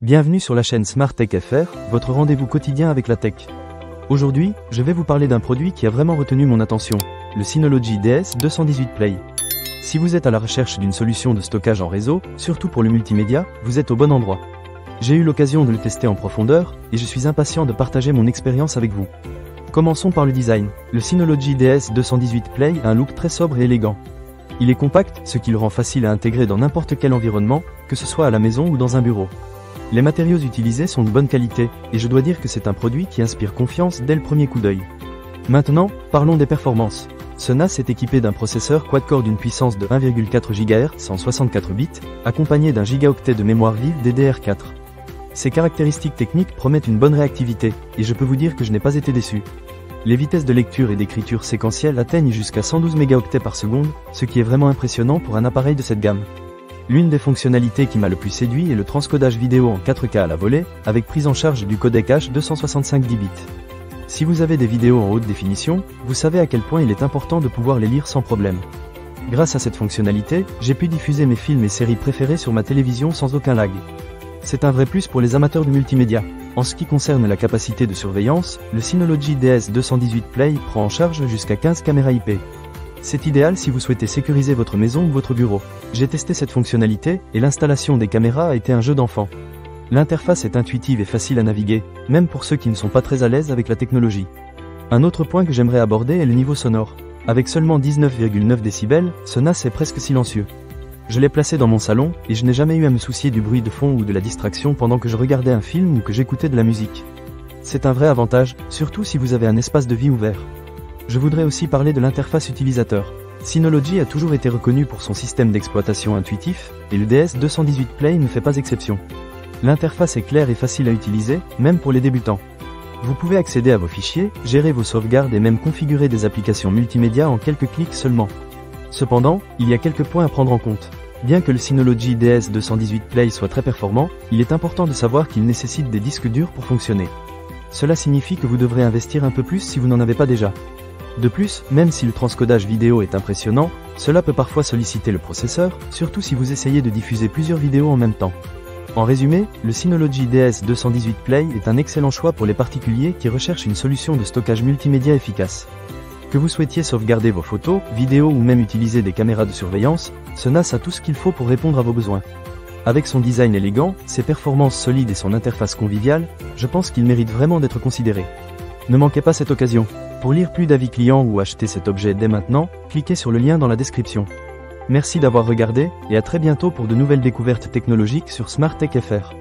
Bienvenue sur la chaîne Smart Tech FR, votre rendez-vous quotidien avec la tech. Aujourd'hui, je vais vous parler d'un produit qui a vraiment retenu mon attention, le Synology DS218 Play. Si vous êtes à la recherche d'une solution de stockage en réseau, surtout pour le multimédia, vous êtes au bon endroit. J'ai eu l'occasion de le tester en profondeur, et je suis impatient de partager mon expérience avec vous. Commençons par le design. Le Synology DS218 Play a un look très sobre et élégant. Il est compact, ce qui le rend facile à intégrer dans n'importe quel environnement, que ce soit à la maison ou dans un bureau. Les matériaux utilisés sont de bonne qualité, et je dois dire que c'est un produit qui inspire confiance dès le premier coup d'œil. Maintenant, parlons des performances. Ce NAS est équipé d'un processeur quad-core d'une puissance de 1,4 GHz 164 bits, accompagné d'un gigaoctet de mémoire vive DDR4. Ces caractéristiques techniques promettent une bonne réactivité, et je peux vous dire que je n'ai pas été déçu. Les vitesses de lecture et d'écriture séquentielle atteignent jusqu'à 112 mégaoctets par seconde, ce qui est vraiment impressionnant pour un appareil de cette gamme. L'une des fonctionnalités qui m'a le plus séduit est le transcodage vidéo en 4K à la volée, avec prise en charge du codec H265 10 bits. Si vous avez des vidéos en haute définition, vous savez à quel point il est important de pouvoir les lire sans problème. Grâce à cette fonctionnalité, j'ai pu diffuser mes films et séries préférées sur ma télévision sans aucun lag. C'est un vrai plus pour les amateurs de multimédia. En ce qui concerne la capacité de surveillance, le Synology DS218 Play prend en charge jusqu'à 15 caméras IP. C'est idéal si vous souhaitez sécuriser votre maison ou votre bureau. J'ai testé cette fonctionnalité, et l'installation des caméras a été un jeu d'enfant. L'interface est intuitive et facile à naviguer, même pour ceux qui ne sont pas très à l'aise avec la technologie. Un autre point que j'aimerais aborder est le niveau sonore. Avec seulement 19,9 décibels, ce NAS est presque silencieux. Je l'ai placé dans mon salon, et je n'ai jamais eu à me soucier du bruit de fond ou de la distraction pendant que je regardais un film ou que j'écoutais de la musique. C'est un vrai avantage, surtout si vous avez un espace de vie ouvert. Je voudrais aussi parler de l'interface utilisateur. Synology a toujours été reconnu pour son système d'exploitation intuitif, et le DS218 Play ne fait pas exception. L'interface est claire et facile à utiliser, même pour les débutants. Vous pouvez accéder à vos fichiers, gérer vos sauvegardes et même configurer des applications multimédia en quelques clics seulement. Cependant, il y a quelques points à prendre en compte. Bien que le Synology DS218 Play soit très performant, il est important de savoir qu'il nécessite des disques durs pour fonctionner. Cela signifie que vous devrez investir un peu plus si vous n'en avez pas déjà. De plus, même si le transcodage vidéo est impressionnant, cela peut parfois solliciter le processeur, surtout si vous essayez de diffuser plusieurs vidéos en même temps. En résumé, le Synology DS218 Play est un excellent choix pour les particuliers qui recherchent une solution de stockage multimédia efficace. Que vous souhaitiez sauvegarder vos photos, vidéos ou même utiliser des caméras de surveillance, ce NAS a tout ce qu'il faut pour répondre à vos besoins. Avec son design élégant, ses performances solides et son interface conviviale, je pense qu'il mérite vraiment d'être considéré. Ne manquez pas cette occasion. Pour lire plus d'avis clients ou acheter cet objet dès maintenant, cliquez sur le lien dans la description. Merci d'avoir regardé, et à très bientôt pour de nouvelles découvertes technologiques sur Smart Tech FR.